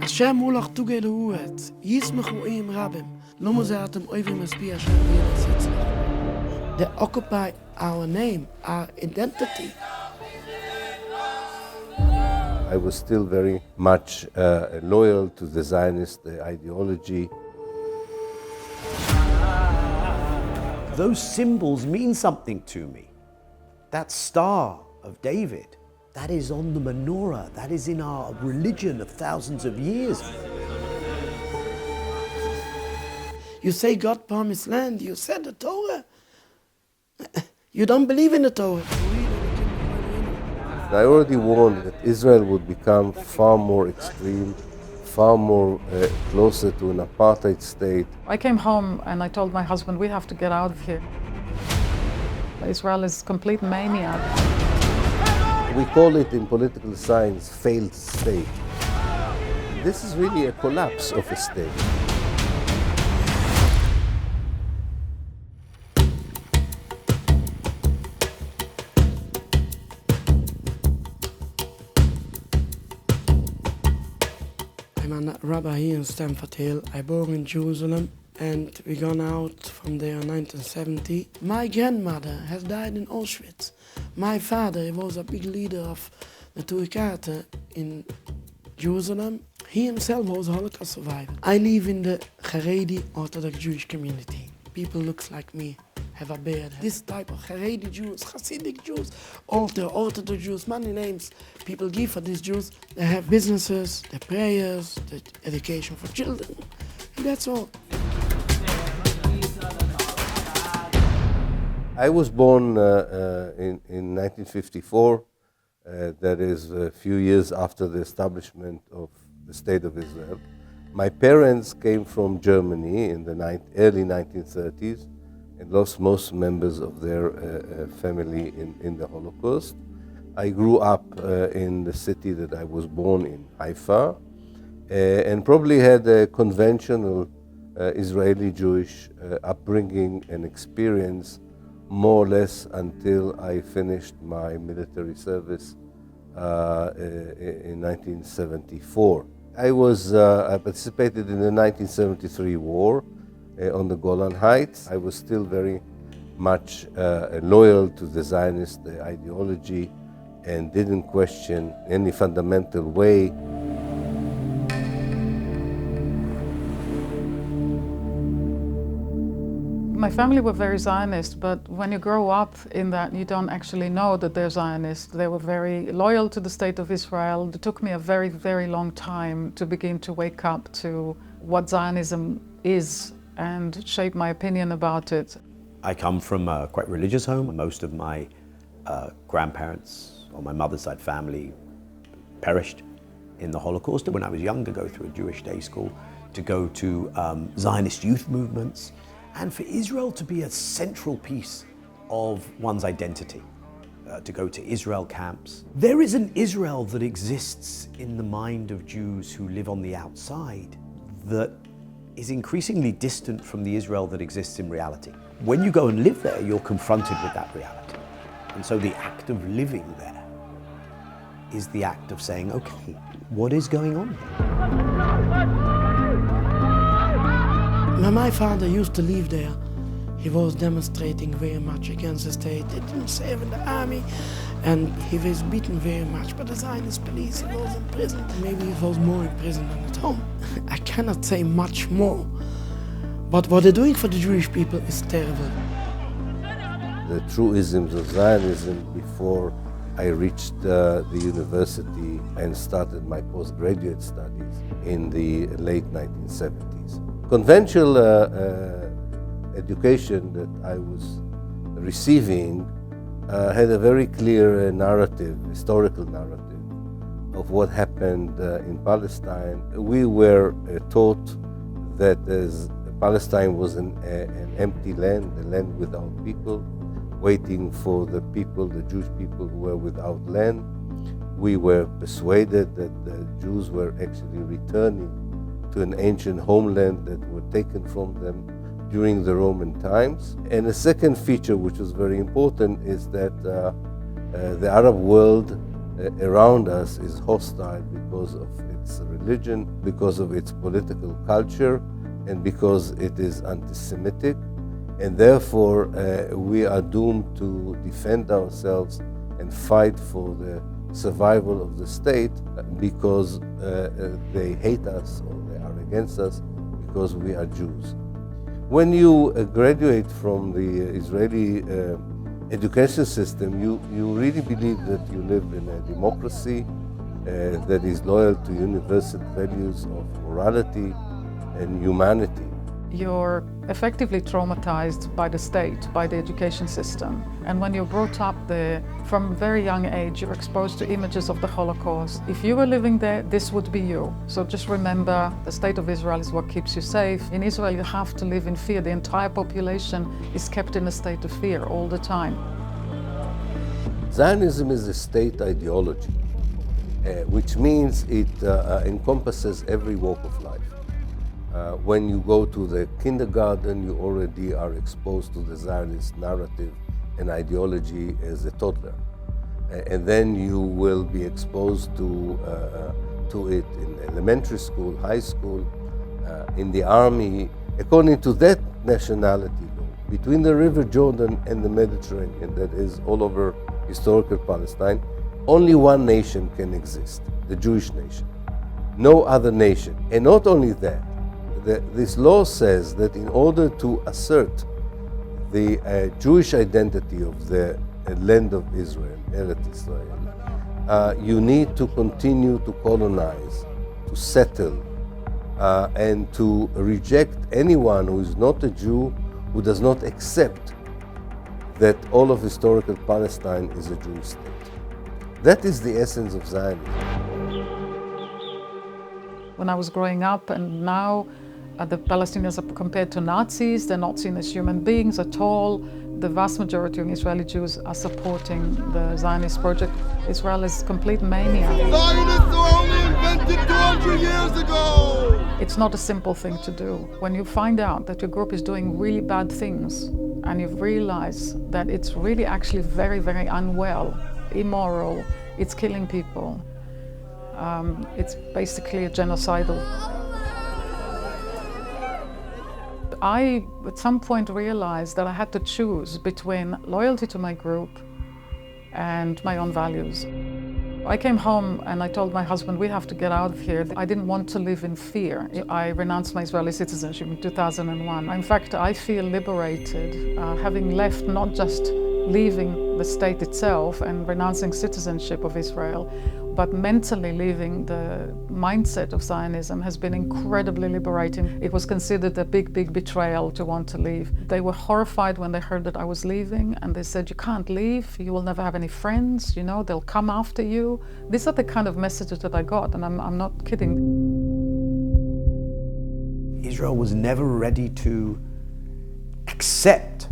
השם מולך תוגה להוות, ישמחו עם רבים, לא מוזעתם אויבים מספיע שם They occupy our name, our identity. I was still very much loyal to the Zionist ideology. Those symbols mean something to me. That star of David, that is on the menorah, that is in our religion of thousands of years. You say God promised land, you said the Torah. You don't believe in the Torah. I already warned that Israel would become far more extreme, far more closer to an apartheid state. I came home and I told my husband, we have to get out of here. Israel is complete mania. We call it in political science failed state. This is really a collapse of a state. I'm a rabbi here in Stamford Hill. I born in Jerusalem and we gone out from there in 1970. My grandmother has died in Auschwitz. My father was a big leader of the TRT in Jerusalem. He himself was a Holocaust survivor. I live in the Haredi Orthodox Jewish community. People look like me, have a beard. This type of Haredi Jews, Hasidic Jews, Orthodox Jews, many names people give for these Jews. They have businesses, the prayers, the education for children, and that's all. I was born in 1954, that is a few years after the establishment of the State of Israel. My parents came from Germany in the early 1930s and lost most members of their family in the Holocaust. I grew up in the city that I was born in, Haifa, and probably had a conventional Israeli Jewish upbringing and experience more or less until I finished my military service in 1974. I participated in the 1973 war on the Golan Heights. I was still very much loyal to the Zionist ideology and didn't question any fundamental way. My family were very Zionist, but when you grow up in that, you don't actually know that they're Zionist. They were very loyal to the State of Israel. It took me a very, very long time to begin to wake up to what Zionism is and shape my opinion about it. I come from a quite religious home. Most of my grandparents on my mother's side family perished in the Holocaust. When I was young, to go through a Jewish day school, to go to Zionist youth movements, and for Israel to be a central piece of one's identity, to go to Israel camps. There is an Israel that exists in the mind of Jews who live on the outside that is increasingly distant from the Israel that exists in reality. When you go and live there, you're confronted with that reality. And so the act of living there is the act of saying, okay, what is going on here? My father used to live there. He was demonstrating very much against the state. He didn't serve in the army, and he was beaten very much by the Zionist police. He was in prison. Maybe he was more in prison than at home. I cannot say much more. But what they're doing for the Jewish people is terrible. The true isms of Zionism before I reached the university and started my postgraduate studies in the late 1970s. Conventional education that I was receiving had a very clear narrative, historical narrative of what happened in Palestine. We were taught that Palestine was an empty land, a land without people, waiting for the people, the Jewish people who were without land. We were persuaded that the Jews were actually returning to an ancient homeland that were taken from them during the Roman times. And a second feature which was very important is that the Arab world around us is hostile because of its religion, because of its political culture, and because it is anti-Semitic. And therefore, we are doomed to defend ourselves and fight for the survival of the state because they hate us or they are against us because we are Jews. When you graduate from the Israeli education system, you really believe that you live in a democracy that is loyal to universal values of morality and humanity. You're effectively traumatized by the state, by the education system. And when you're brought up there, from a very young age, you're exposed to images of the Holocaust. If you were living there, this would be you. So just remember, the state of Israel is what keeps you safe. In Israel, you have to live in fear. The entire population is kept in a state of fear all the time. Zionism is a state ideology, which means it encompasses every walk of life. When you go to the kindergarten, you already are exposed to the Zionist narrative and ideology as a toddler. And then you will be exposed to it in elementary school, high school, in the army, according to that nationality law. Between the River Jordan and the Mediterranean, that is all over historical Palestine, only one nation can exist, the Jewish nation. No other nation. And not only that, this law says that in order to assert the Jewish identity of the land of Israel, Eretz Israel, you need to continue to colonize, to settle, and to reject anyone who is not a Jew, who does not accept that all of historical Palestine is a Jewish state. That is the essence of Zionism. When I was growing up, and now the Palestinians are compared to Nazis. They're not seen as human beings at all. The vast majority of Israeli Jews are supporting the Zionist project. Israel is complete mania. Zionists were only invented 200 years ago! It's not a simple thing to do. When you find out that your group is doing really bad things, and you realize that it's really actually very, very unwell, immoral, it's killing people, it's basically a genocidal. I, at some point, realized that I had to choose between loyalty to my group and my own values. I came home and I told my husband, we have to get out of here. I didn't want to live in fear. I renounced my Israeli citizenship in 2001. In fact, I feel liberated, having left, not just leaving the state itself and renouncing citizenship of Israel, but mentally leaving the mindset of Zionism has been incredibly liberating. It was considered a big, big betrayal to want to leave. They were horrified when they heard that I was leaving, and they said, you can't leave, you will never have any friends, you know, they'll come after you. These are the kind of messages that I got, and I'm not kidding. Israel was never ready to accept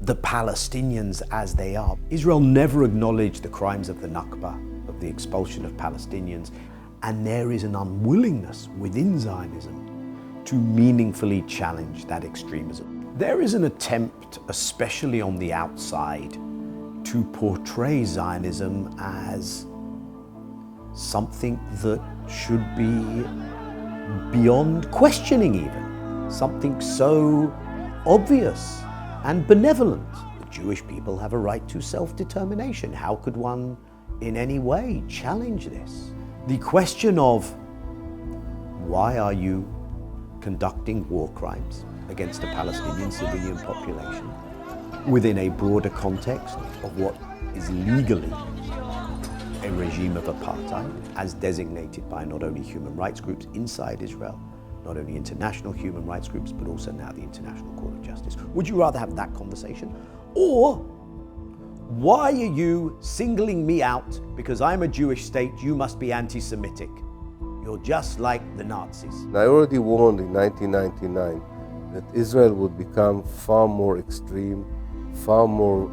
the Palestinians as they are. Israel never acknowledged the crimes of the Nakba, of the expulsion of Palestinians, and there is an unwillingness within Zionism to meaningfully challenge that extremism. There is an attempt, especially on the outside, to portray Zionism as something that should be beyond questioning even, something so obvious and benevolent. The Jewish people have a right to self-determination. How could one in any way challenge this? The question of why are you conducting war crimes against the Palestinian civilian population within a broader context of what is legally a regime of apartheid, as designated by not only human rights groups inside Israel, not only international human rights groups, but also now the International Court of Justice. Would you rather have that conversation? Or why are you singling me out because I'm a Jewish state, you must be anti-Semitic? You're just like the Nazis. I already warned in 1999 that Israel would become far more extreme, far more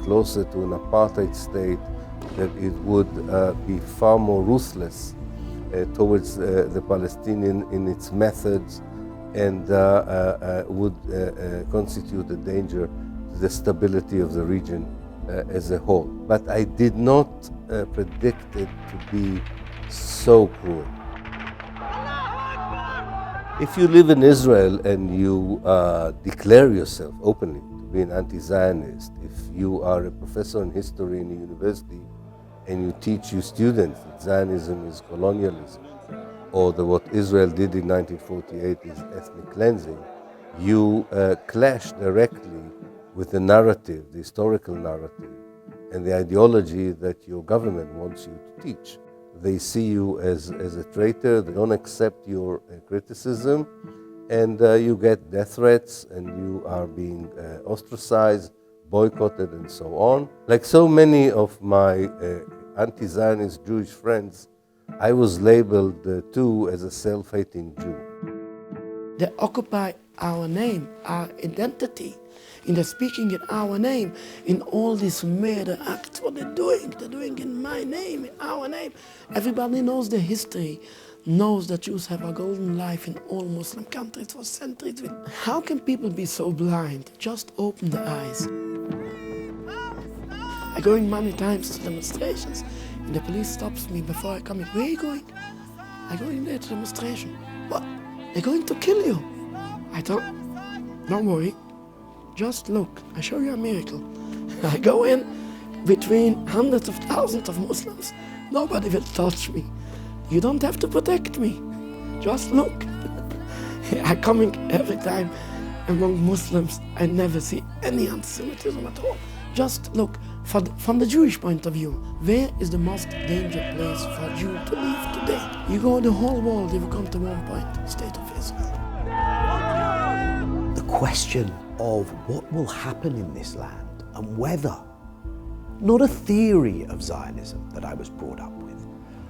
closer to an apartheid state, that it would be far more ruthless towards the Palestinian in its methods, and would constitute a danger to the stability of the region as a whole. But I did not predicted to be so cruel. If you live in Israel and you declare yourself openly to be an anti-Zionist, if you are a professor in history in a university and you teach your students that Zionism is colonialism, or that what Israel did in 1948 is ethnic cleansing, you clash directly with the narrative, the historical narrative, and the ideology that your government wants you to teach. They see you as a traitor, they don't accept your criticism, and you get death threats, and you are being ostracized, boycotted, and so on. Like so many of my anti-Zionist Jewish friends, I was labeled too as a self-hating Jew. They occupy our name, our identity, and they're speaking in our name in all these murder acts. What they're doing in my name, in our name. Everybody knows the history, knows that Jews have a golden life in all Muslim countries for centuries. How can people be so blind? Just open their eyes. I go in many times to demonstrations, and the police stops me before I come in. Where are you going? I go in there to demonstration. What? They're going to kill you. I thought, don't worry, just look. I show you a miracle. I go in between hundreds of thousands of Muslims. Nobody will touch me. You don't have to protect me. Just look. I'm coming every time among Muslims. I never see any anti-Semitism at all. Just look. From the Jewish point of view, where is the most dangerous place for a Jew to live today? You go the whole world, you will come to one point, state of Israel. The question of what will happen in this land and whether, not a theory of Zionism that I was brought up with,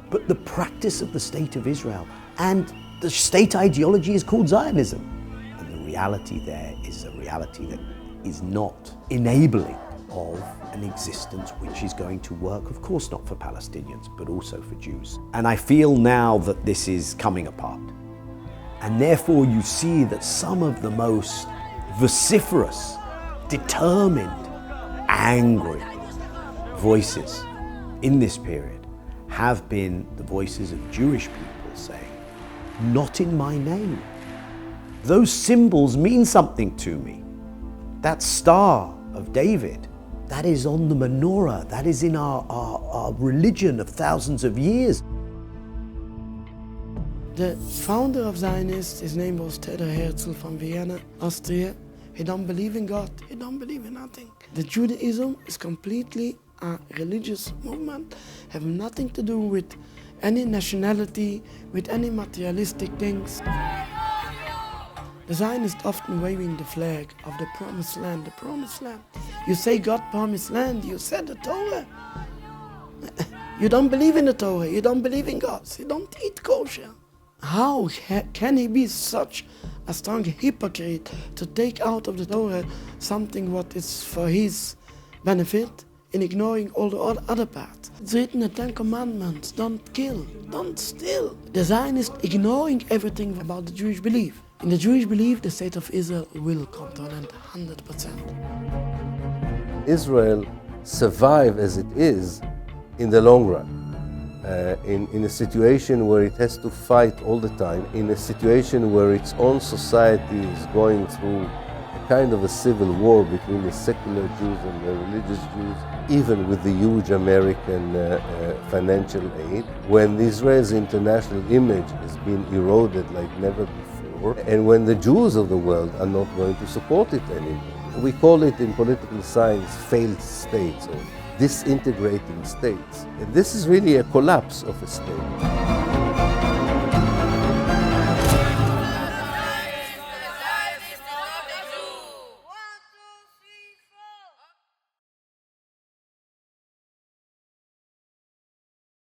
but the practice of the state of Israel, and the state ideology is called Zionism. And the reality there is a reality that is not enabling of an existence which is going to work, of course not for Palestinians, but also for Jews. And I feel now that this is coming apart. And therefore you see that some of the most vociferous, determined, angry voices in this period have been the voices of Jewish people saying, not in my name. Those symbols mean something to me. That star of David, that is on the menorah, that is in our religion of thousands of years. The founder of Zionists, his name was Theodor Herzl from Vienna, Austria. He don't believe in God, he don't believe in nothing. The Judaism is completely a religious movement, have nothing to do with any nationality, with any materialistic things. The Zionists often waving the flag of the promised land, the promised land. You say God promised land, you said the Torah. You don't believe in the Torah, you don't believe in God, you don't eat kosher. How can he be such a strong hypocrite to take out of the Torah something what is for his benefit in ignoring all the other parts? It's written in the 10 Commandments, don't kill, don't steal. The Zionists ignoring everything about the Jewish belief. In the Jewish belief, the state of Israel will come to an end 100%. Israel survive as it is in the long run. In a situation where it has to fight all the time, in a situation where its own society is going through a kind of a civil war between the secular Jews and the religious Jews, even with the huge American financial aid, when Israel's international image has been eroded like never before, and when the Jews of the world are not going to support it anymore. We call it in political science failed states or disintegrating states. And this is really a collapse of a state.